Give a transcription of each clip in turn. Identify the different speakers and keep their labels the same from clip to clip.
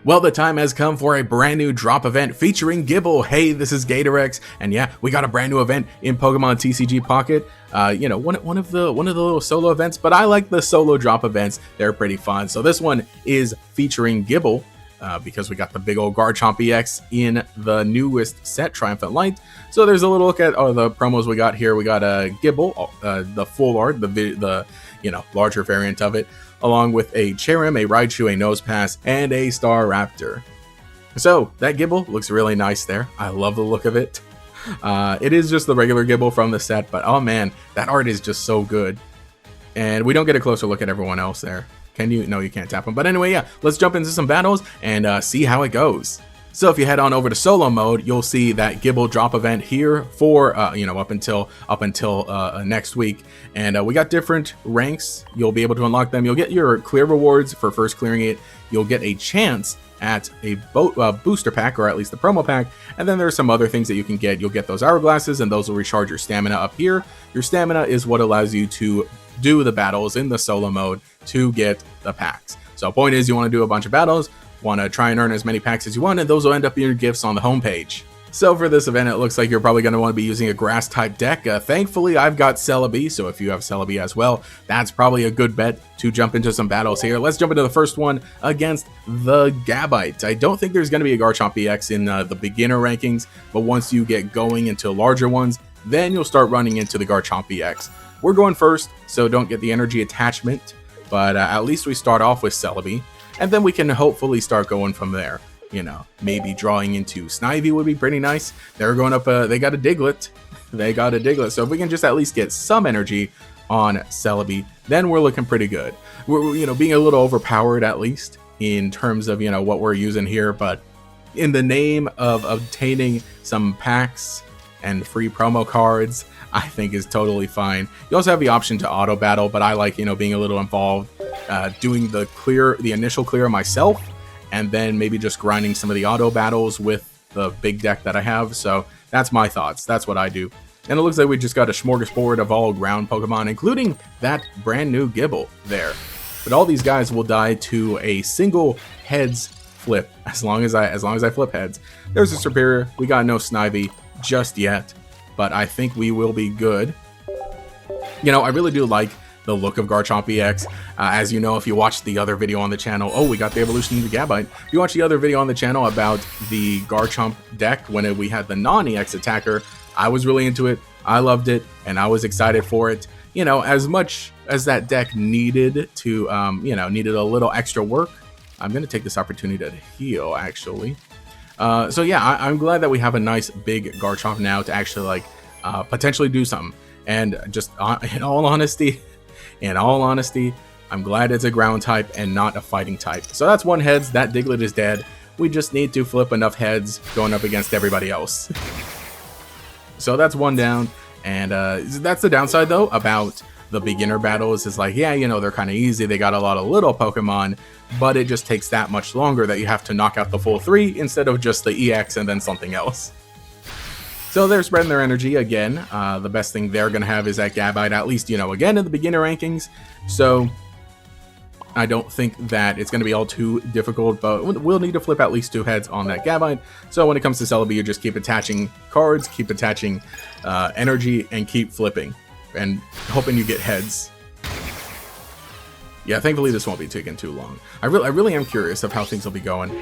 Speaker 1: Well, the time has come for a brand new drop event featuring Gible. Hey, this is Gatorex, and yeah, we got a brand new event in Pokemon TCG Pocket. One of the little solo events, but I like the solo drop events. They're pretty fun. So this one is featuring Gible, because we got the big old Garchomp EX in the newest set, Triumphant Light. So there's a little look at the promos we got here. We got Gible, the full art, the larger variant of it, along with a Cherim, a Raichu, a Nosepass, and a Staraptor. So that Gible looks really nice there. I love the look of it. It is just the regular Gible from the set, but oh man, that art is just so good. And we don't get a closer look at everyone else there. Can you? No, you can't tap them. But anyway, yeah, let's jump into some battles and see how it goes. So if you head on over to solo mode, you'll see that Gible drop event here for up until next week, and we got different ranks. You'll be able to unlock them. You'll get your clear rewards for first clearing it. You'll get a chance at a booster pack, or at least the promo pack, and then there's some other things that you can get. You'll get those hourglasses, and those will recharge your stamina up here. Your stamina is what allows you to do the battles in the solo mode to get the packs. So point is, you want to do a bunch of battles, want to try and earn as many packs as you want, and those will end up in your gifts on the homepage. So for this event, it looks like you're probably going to want to be using a grass type deck. Thankfully, I've got Celebi, so if you have Celebi as well, that's probably a good bet to jump into some battles here. Let's jump into the first one against the Gabite. I don't think there's going to be a Garchomp EX in the beginner rankings, but once you get going into larger ones, then you'll start running into the Garchomp EX. We're going first, so don't get the energy attachment, but at least we start off with Celebi. And then we can hopefully start going from there. Maybe drawing into Snivy would be pretty nice. They're going up, they got a Diglett. So if we can just at least get some energy on Celebi, then we're looking pretty good. We're being a little overpowered, at least, in terms of, what we're using here. But in the name of obtaining some packs and free promo cards, I think is totally fine. You also have the option to auto battle, but I like, being a little involved. Doing the initial clear myself, and then maybe just grinding some of the auto battles with the big deck that I have. So that's my thoughts. That's what I do. And it looks like we just got a smorgasbord of all ground Pokemon, including that brand new Gible there. But all these guys will die to a single heads flip as long as I flip heads. There's a Superior. We got no Snivy just yet, but I think we will be good. I really do like the look of Garchomp EX. As you know, if you watched the other video on the channel, we got the evolution of the Gabite. If you watched the other video on the channel about the Garchomp deck when we had the non-EX attacker, I was really into it. I loved it, and I was excited for it. As much as that deck needed to, needed a little extra work, I'm going to take this opportunity to heal, actually. So yeah, I'm glad that we have a nice big Garchomp now to actually, potentially do something. And just in all honesty, I'm glad it's a ground type and not a fighting type. So that's one heads. That Diglett is dead. We just need to flip enough heads going up against everybody else. So that's one down. And that's the downside, though, about the beginner battles. Is like, yeah, they're kind of easy. They got a lot of little Pokemon, but it just takes that much longer that you have to knock out the full 3 instead of just the EX and then something else. So they're spreading their energy again. The best thing they're going to have is that Gabite, at least, again, in the beginner rankings. So I don't think that it's going to be all too difficult, but we'll need to flip at least 2 heads on that Gabite. So when it comes to Celebi, you just keep attaching cards, keep attaching energy, and keep flipping, and hoping you get heads. Yeah, thankfully this won't be taking too long. I really am curious of how things will be going.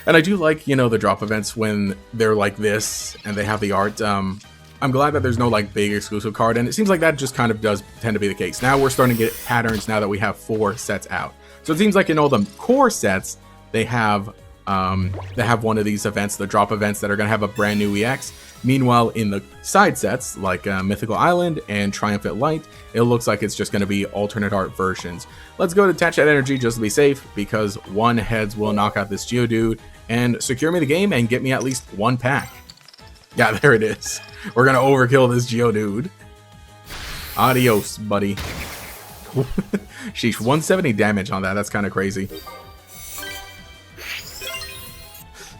Speaker 1: And I do like, the drop events when they're like this and they have the art. I'm glad that there's no big exclusive card, and it seems like that just kind of does tend to be the case. Now we're starting to get patterns now that we have 4 sets out. So it seems like in all the core sets, they have one of these events, the drop events, that are going to have a brand new EX. Meanwhile, in the side sets, like Mythical Island and Triumphant Light, it looks like it's just going to be alternate art versions. Let's go to attach that energy just to be safe, because 1 heads will knock out this Geodude and secure me the game and get me at least 1 pack. Yeah, there it is. We're going to overkill this Geodude. Adios, buddy. Sheesh, 170 damage on that. That's kind of crazy.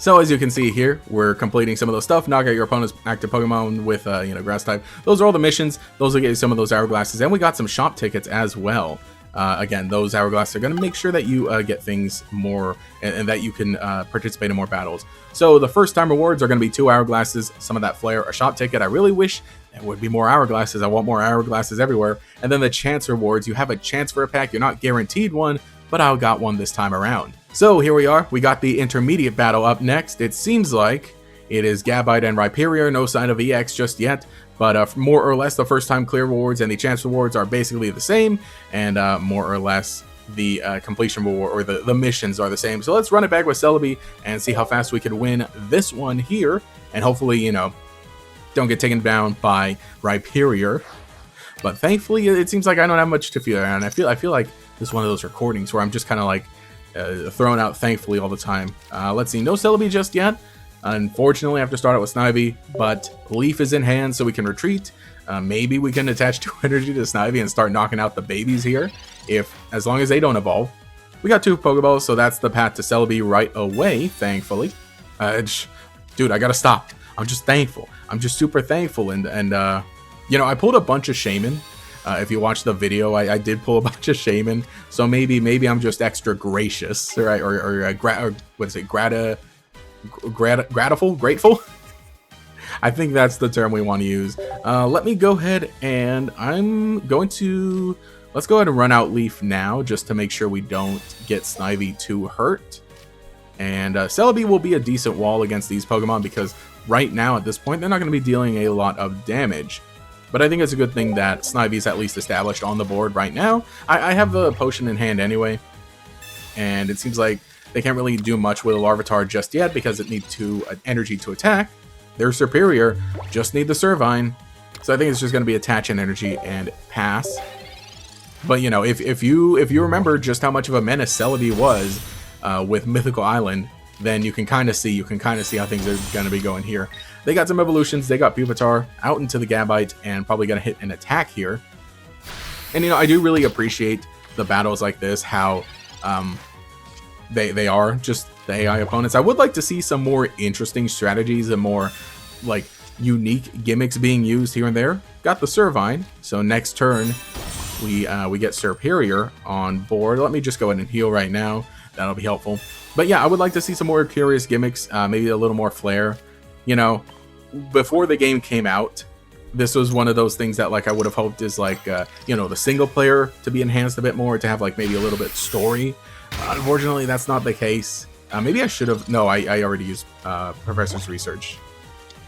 Speaker 1: So as you can see here, we're completing some of those stuff. Knock out your opponent's active Pokemon with, grass type. Those are all the missions. Those will get you some of those hourglasses. And we got some shop tickets as well. again, those hourglasses are going to make sure that you get things more and that you can participate in more battles. So the first time rewards are going to be 2 hourglasses, some of that flair, a shop ticket. I really wish there would be more hourglasses. I want more hourglasses everywhere. And then the chance rewards, you have a chance for a pack. You're not guaranteed one, but I got one this time around. So here we are. We got the intermediate battle up next. It seems like it is Gabite and Rhyperior. No sign of EX just yet. But more or less, the first time clear rewards and the chance rewards are basically the same. And more or less, the completion reward or the missions are the same. So let's run it back with Celebi and see how fast we can win this one here. And hopefully, you know, don't get taken down by Rhyperior. But thankfully, it seems like I don't have much to fear. And I feel like this is one of those recordings where I'm just kind of like throwing out thankfully all the time. Let's see, no Celebi just yet. Unfortunately, I have to start out with Snivy, but Leaf is in hand, so we can retreat. Maybe we can attach 2 energy to Snivy and start knocking out the babies here, as long as they don't evolve. We got 2 Pokeballs, so that's the path to Celebi right away, thankfully. Dude, I gotta stop. I'm just thankful. I'm just super thankful, and you know, I pulled a bunch of Shaman. If you watch the video, I did pull a bunch of Shaman, so maybe I'm just extra gracious, right? Or what is it? Grateful? I think that's the term we want to use. Let me go ahead and let's go ahead and run out Leaf now, just to make sure we don't get Snivy too hurt. And Celebi will be a decent wall against these Pokemon, because right now at this point they're not going to be dealing a lot of damage. But I think it's a good thing that Snivy's at least established on the board right now. I have the potion in hand anyway, and it seems like they can't really do much with a Larvitar just yet because it needs 2 energy to attack. They're superior, just need the Servine. So I think it's just going to be attach and energy and pass. But you know, if you remember just how much of a menace Celebi was with Mythical Island, then you can kind of see how things are going to be going here. They got some evolutions. They got Pupitar out into the Gabite and probably going to hit an attack here. And you know, I do really appreciate the battles like this, how they are just the AI opponents. I would like to see some more interesting strategies and more like unique gimmicks being used here and there. Got the Servine, so next turn we get Superior on board. Let me just go ahead and heal right now. That'll be helpful. But yeah, I would like to see some more curious gimmicks, maybe a little more flair. You know, before the game came out, this was one of those things that like I would have hoped is like you know, the single player to be enhanced a bit more, to have like maybe a little bit story. Unfortunately, that's not the case. Maybe I should have. No, I already used Professor's Research,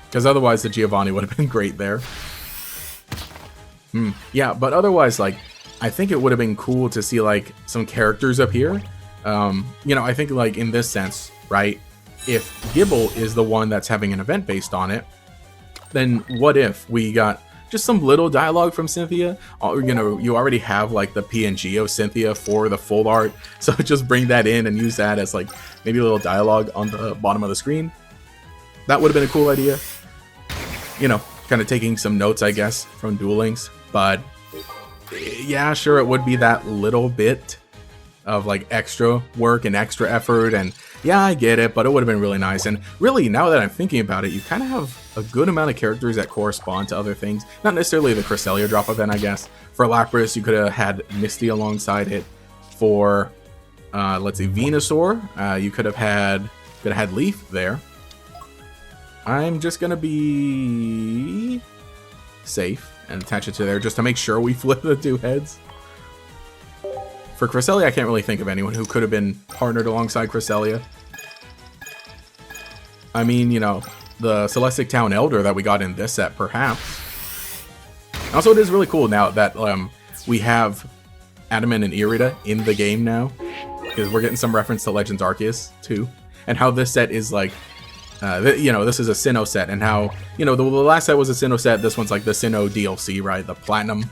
Speaker 1: because otherwise the Giovanni would have been great there. Yeah, but otherwise, like, I think it would have been cool to see like some characters up here. You know, I think like in this sense, right? If Gible is the one that's having an event based on it, then what if we got just some little dialogue from Cynthia? You know, you already have like the PNG of Cynthia for the full art, so just bring that in and use that as like maybe a little dialogue on the bottom of the screen. That would have been a cool idea. You know, kind of taking some notes, I guess, from Duel Links. But yeah, sure, it would be that little bit of like extra work and extra effort, and yeah, I get it, but it would have been really nice. And really, now that I'm thinking about it, you kind of have a good amount of characters that correspond to other things. Not necessarily the Cresselia drop event, I guess. For Lapras, you could have had Misty alongside it. For let's see, Venusaur, you could have had Leaf there. I'm just gonna be safe and attach it to there just to make sure we flip the 2 heads. For Cresselia, I can't really think of anyone who could have been partnered alongside Cresselia. I mean, you know, the Celestic Town Elder that we got in this set, perhaps. Also, it is really cool now that we have Adamant and Irida in the game now, because we're getting some reference to Legends Arceus too, and how this set is like, you know, this is a Sinnoh set, and how, you know, the last set was a Sinnoh set. This one's like the Sinnoh DLC, right? The Platinum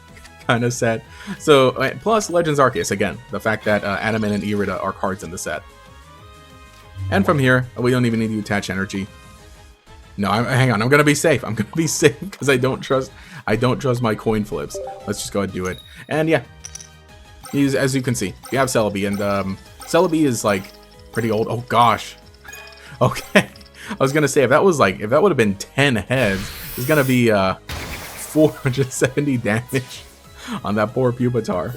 Speaker 1: kind of set. So plus Legends Arceus, again, the fact that Adamant and Irida are cards in the set. And from here, we don't even need to attach energy. No, hang on, I'm gonna be safe. I'm gonna be safe because I don't trust my coin flips. Let's just go ahead and do it. And yeah, as you can see, we have Celebi, and Celebi is like pretty old. Oh gosh. Okay. I was gonna say if that would have been 10 heads, it's gonna be 470 damage on that poor Pupitar.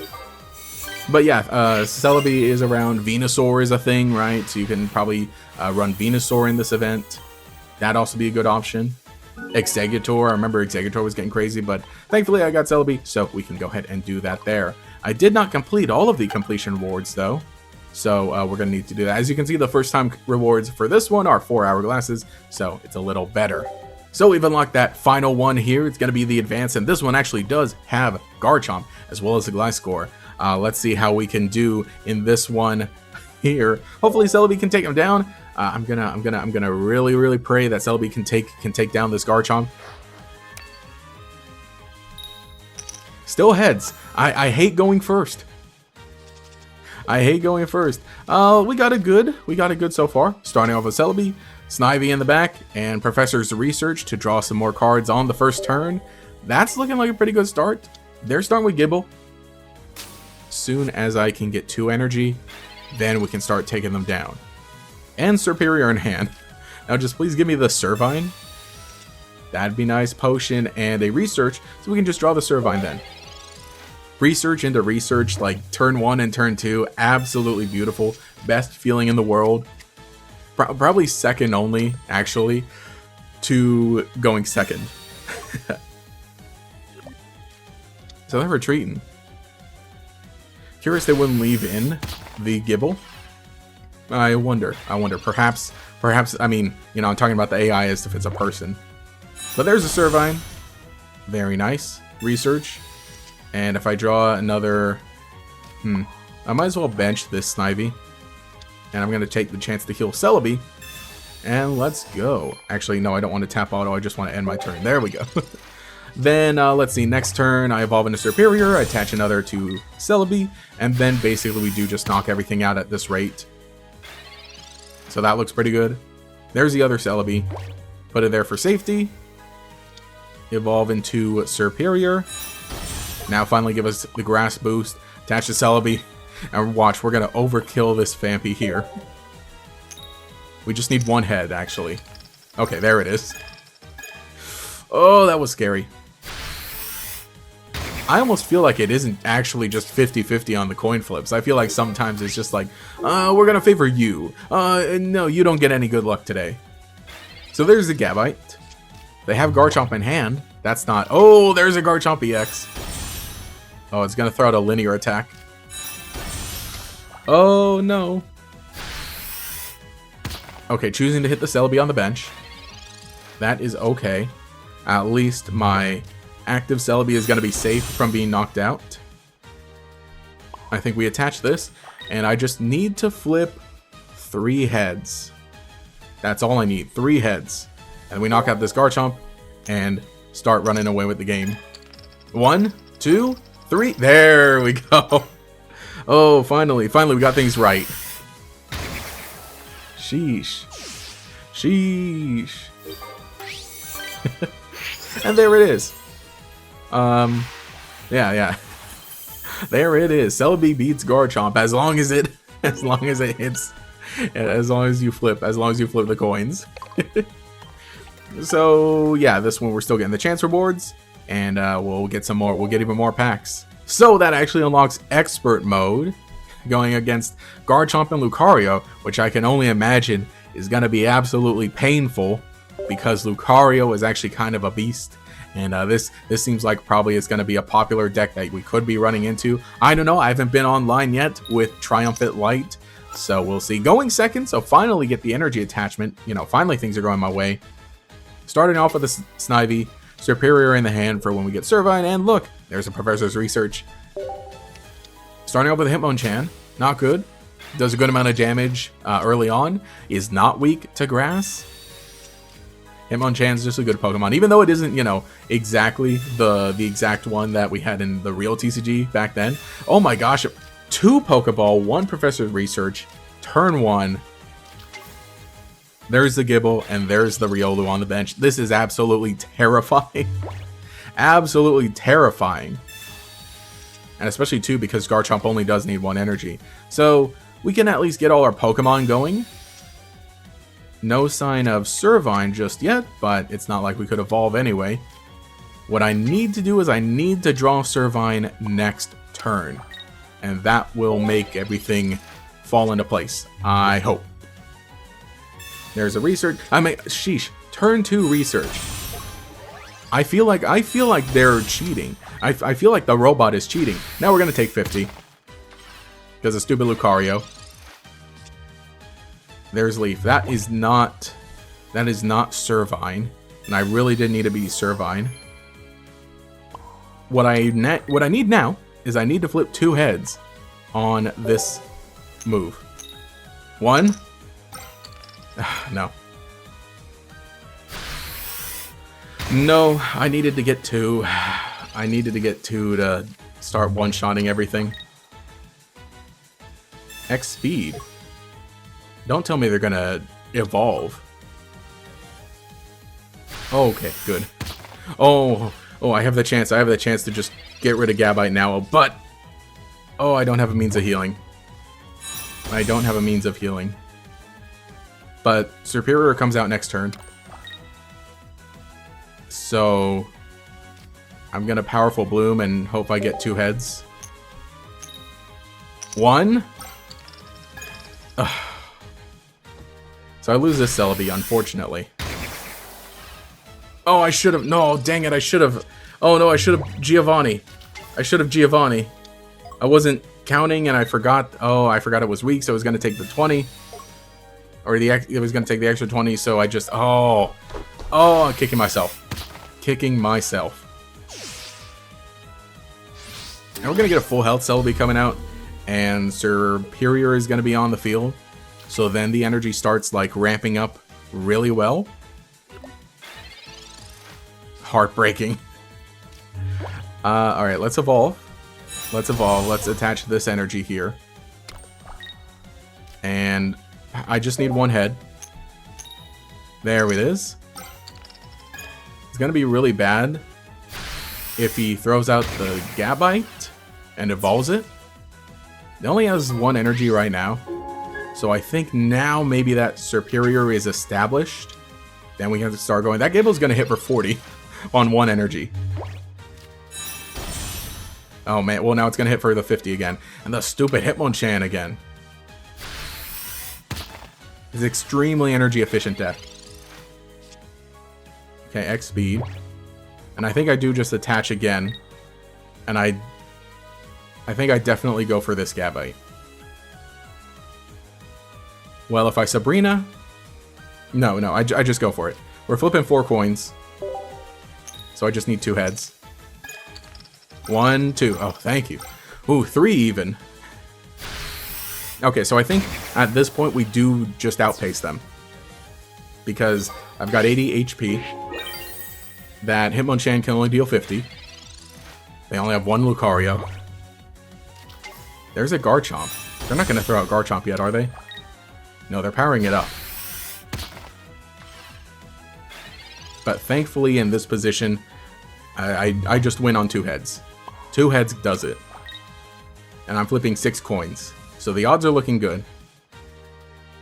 Speaker 1: But yeah, Celebi is around. Venusaur is a thing, right? So you can probably run Venusaur in this event. That'd also be a good option. Exeggutor, I remember Exeggutor was getting crazy, but thankfully I got Celebi, so we can go ahead and do that there. I did not complete all of the completion rewards though, so we're going to need to do that. As you can see, the first time rewards for this one are 4 hourglasses, so it's a little better. So we've unlocked that final one here. It's going to be the advance, and this one actually does have Garchomp as well as the Gliscor. Let's see how we can do in this one here. Hopefully Celebi can take him down. I'm gonna really pray that Celebi can take down this Garchomp. Still heads. I hate going first. I hate going first. We got a good so far. Starting off with Celebi, Snivy in the back, and Professor's Research to draw some more cards on the first turn. That's looking like a pretty good start. They're starting with Gible. Soon as I can get 2 energy, then we can start taking them down. And Serperior in hand. Now just please give me the Servine. That'd be nice. Potion and a Research, so we can just draw the Servine then. Research into Research, like turn 1 and turn 2, absolutely beautiful. Best feeling in the world. Probably second only, actually, to going second. So they're retreating. Curious they wouldn't leave in the Gible. I wonder. Perhaps, I mean, you know, I'm talking about the AI as if it's a person. But there's a Servine. Very nice. Research. And if I draw another... I might as well bench this Snivy. And I'm going to take the chance to heal Celebi. And let's go. Actually, no, I don't want to tap auto. I just want to end my turn. There we go. Then, let's see, next turn, I evolve into Serperior, I attach another to Celebi, and then basically we do just knock everything out at this rate. So that looks pretty good. There's the other Celebi. Put it there for safety. Evolve into Serperior. Now finally give us the Grass boost. Attach to Celebi. And watch, we're going to overkill this Phanpy here. We just need 1 head, actually. Okay, there it is. Oh, that was scary. I almost feel like it isn't actually just 50-50 on the coin flips. I feel like sometimes it's just like, we're going to favor you. No, you don't get any good luck today. So there's the Gabite. They have Garchomp in hand. That's not... Oh, there's a Garchomp EX. Oh, it's going to throw out a linear attack. Oh, no. Okay, choosing to hit the Celebi on the bench. That is okay. At least my active Celebi is going to be safe from being knocked out. I think we attach this, and I just need to flip 3 heads. That's all I need, 3 heads. And we knock out this Garchomp and start running away with the game. 1, 2, 3. There we go. Oh, finally we got things right. Sheesh. And there it is. Yeah. There it is. Celebi beats Garchomp as long as it hits, as long as you flip the coins. So yeah, this one we're still getting the chance rewards, and we'll get some more. We'll get even more packs. So that actually unlocks Expert mode, going against Garchomp and Lucario, which I can only imagine is gonna be absolutely painful, because Lucario is actually kind of a beast. And this seems like probably is going to be a popular deck that we could be running into. I don't know. I haven't been online yet with Triumphant Light, so we'll see. Going second, so finally get the energy attachment. You know, finally things are going my way. Starting off with a Snivy, Serperior in the hand for when we get Servine, and look, there's a Professor's Research. Starting off with a Hitmonchan, not good. Does a good amount of damage early on. Is not weak to Grass. Hitmonchan's just a good Pokemon, even though it isn't, you know, exactly the exact one that we had in the real TCG back then. Oh my gosh, 2 Pokeball, 1 Professor's Research, turn 1. There's the Gible, and there's the Riolu on the bench. This is absolutely terrifying. Absolutely terrifying. And especially, too, because Garchomp only does need 1 energy. So, we can at least get all our Pokemon going. No sign of Servine just yet, but it's not like we could evolve anyway. What I need to do is I need to draw Servine next turn. and that will make everything fall into place. I hope. There's a research. Sheesh. Turn 2 research. I feel like they're cheating. I feel like the robot is cheating. Now we're gonna take 50 because of stupid Lucario. There's Leaf. That is not Servine, and I really didn't need to be Servine. What I need now is I need to flip 2 heads on this move. 1. No. No, I needed to get 2. I needed to get 2 to start one-shotting everything. X speed. Don't tell me they're gonna evolve. Oh, okay, good. Oh, I have the chance. I have the chance to just get rid of Gabite now, but oh, I don't have a means of healing. I don't have a means of healing. But Superior comes out next turn. So I'm gonna Powerful Bloom and hope I get 2 heads. 1. Ugh. So I lose this Celebi, unfortunately. Oh, I should have. No, dang it, I should have. Oh no, I should have Giovanni. I should have Giovanni. I wasn't counting and I forgot. Oh, I forgot it was weak, so I was going to take the 20. Or it was going to take the extra 20, so I just. Oh, I'm kicking myself. Kicking myself. And we're going to get a full health Celebi coming out. And Superior is going to be on the field. So then the energy starts like ramping up really well. Heartbreaking. Alright, let's evolve. Let's evolve. Let's attach this energy here. And I just need 1 head. There it is. It's going to be really bad if he throws out the Gabite and evolves it. It only has 1 energy right now. So I think now maybe that Superior is established. Then we have to start going. That Gible's going to hit for 40 on 1 energy. Oh man, well now it's going to hit for the 50 again. And the stupid Hitmonchan again. It's extremely energy efficient deck. Okay, X speed. And I think I do just attach again. And I think I definitely go for this Gabite. Well, if I Sabrina... No, I just go for it. We're flipping 4 coins. So I just need 2 heads. 1, 2. Oh, thank you. Ooh, 3 even. Okay, so I think at this point we do just outpace them. Because I've got 80 HP. That Hitmonchan can only deal 50. They only have 1 Lucario. There's a Garchomp. They're not going to throw out Garchomp yet, are they? No, they're powering it up. But thankfully in this position, I just win on 2 heads. 2 heads does it. And I'm flipping 6 coins. So the odds are looking good.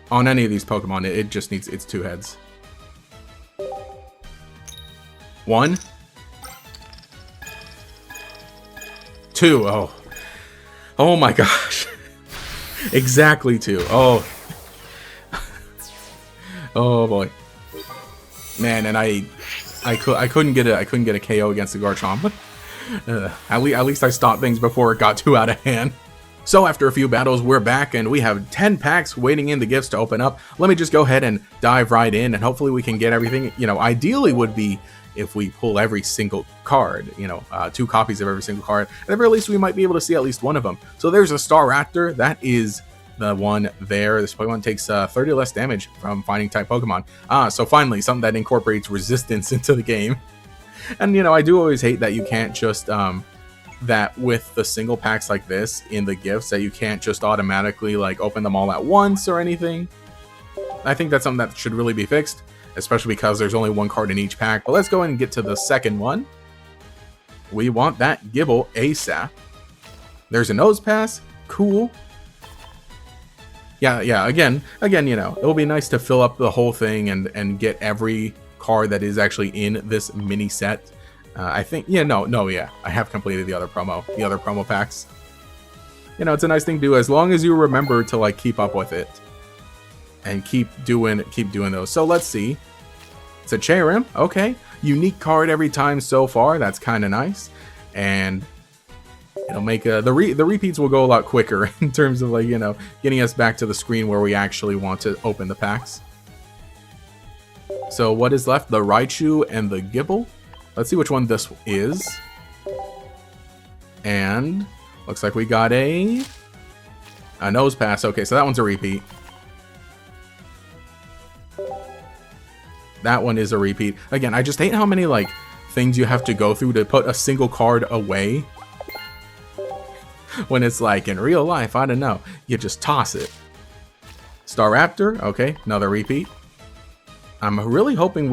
Speaker 1: On any of these Pokemon, it just needs its 2 heads. 1. 2. Oh. Oh my gosh. Exactly 2. Oh. Oh boy. Man, and I couldn't get a KO against the Garchomp. At least I stopped things before it got too out of hand. So after a few battles, we're back and we have 10 packs waiting in the gifts to open up. Let me just go ahead and dive right in and hopefully we can get everything. You know, ideally would be if we pull every single card, 2 copies of every single card. At the very least, we might be able to see at least one of them. So there's a Staraptor. That is the one there. This Pokemon takes 30 less damage from fighting type Pokemon. So finally, something that incorporates resistance into the game. And, I do always hate that you can't just, that with the single packs like this in the gifts, that you can't just automatically, open them all at once or anything. I think that's something that should really be fixed, especially because there's only 1 card in each pack. But let's go ahead and get to the second one. We want that Gible ASAP. There's a Nose Pass. Cool. Yeah, again, it'll be nice to fill up the whole thing and get every card that is actually in this mini set. I think, I have completed the other promo packs. you know, it's a nice thing to do as long as you remember to like keep up with it and keep doing those. So let's see. It's a Cherrim. Okay, unique card every time so far. That's kind of nice, and it'll make the repeats will go a lot quicker in terms of like, you know, getting us back to the screen where we actually want to open the packs. So what is left? The Raichu and the Gible. Let's see which one this is. And looks like we got a Nose Pass. Okay, so that one's a repeat. That one is a repeat. Again, I just hate how many like things you have to go through to put a single card away. When it's like in real life, I don't know, you just toss it. Staraptor, okay, another repeat. I'm really hoping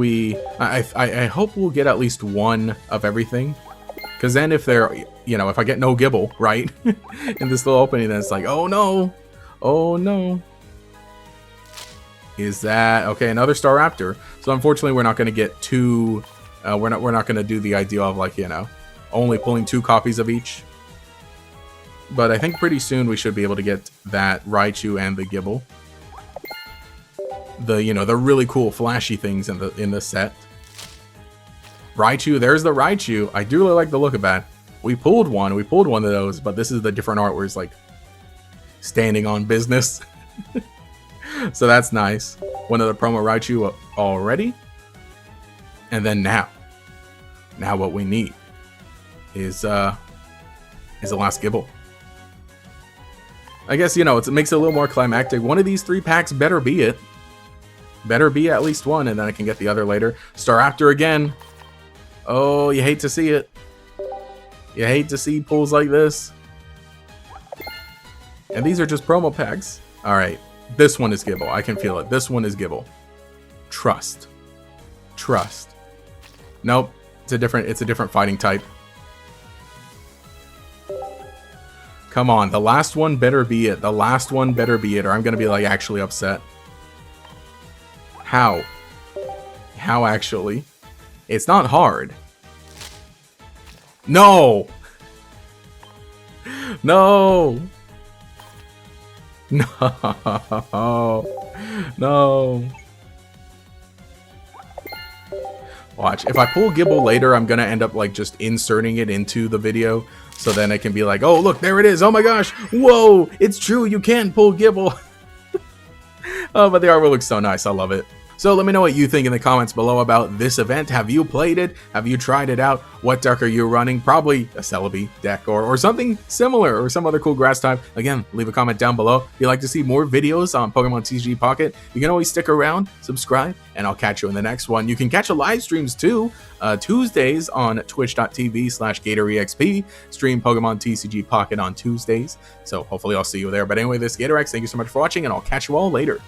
Speaker 1: I hope we'll get at least one of everything. Because then if they're, you know, if I get no Gible, right, in this little opening, then it's like, oh no, oh no. Is that, okay, another Staraptor. So unfortunately, we're not going to get two, we're not going to do the ideal of like, you know, only pulling 2 copies of each. But I think pretty soon we should be able to get that Raichu and the Gible. The, you know, the really cool flashy things in the set. Raichu, there's the Raichu. I do really like the look of that. We pulled one of those, but this is the different art where it's like standing on business. So that's nice. One of the promo Raichu already. And then now what we need is the last Gible. I guess, you know, it makes it a little more climactic. One of these 3 packs better be it. Better be at least one, and then I can get the other later. Staraptor again. Oh, you hate to see it. You hate to see pulls like this. And these are just promo packs. Alright, this one is Gible. I can feel it. This one is Gible. Trust. Trust. Nope. It's a different fighting type. Come on, the last one better be it. The last one better be it, or I'm gonna be like actually upset. How? How actually? It's not hard. No! No! No! No! Watch, if I pull Gible later, I'm gonna end up like just inserting it into the video. So then it can be like, oh, look, there it is. Oh my gosh. Whoa, it's true. You can pull Gible. Oh, but the artwork looks so nice. I love it. So let me know what you think in the comments below about this event. Have you played it? Have you tried it out? What deck are you running? Probably a Celebi deck or something similar or some other cool grass type. Again, leave a comment down below. If you'd like to see more videos on Pokemon TCG Pocket, you can always stick around, subscribe, and I'll catch you in the next one. You can catch the live streams too, Tuesdays on twitch.tv/GatorEXP. Stream Pokemon TCG Pocket on Tuesdays. So hopefully I'll see you there. But anyway, this is GatorX. Thank you so much for watching, and I'll catch you all later.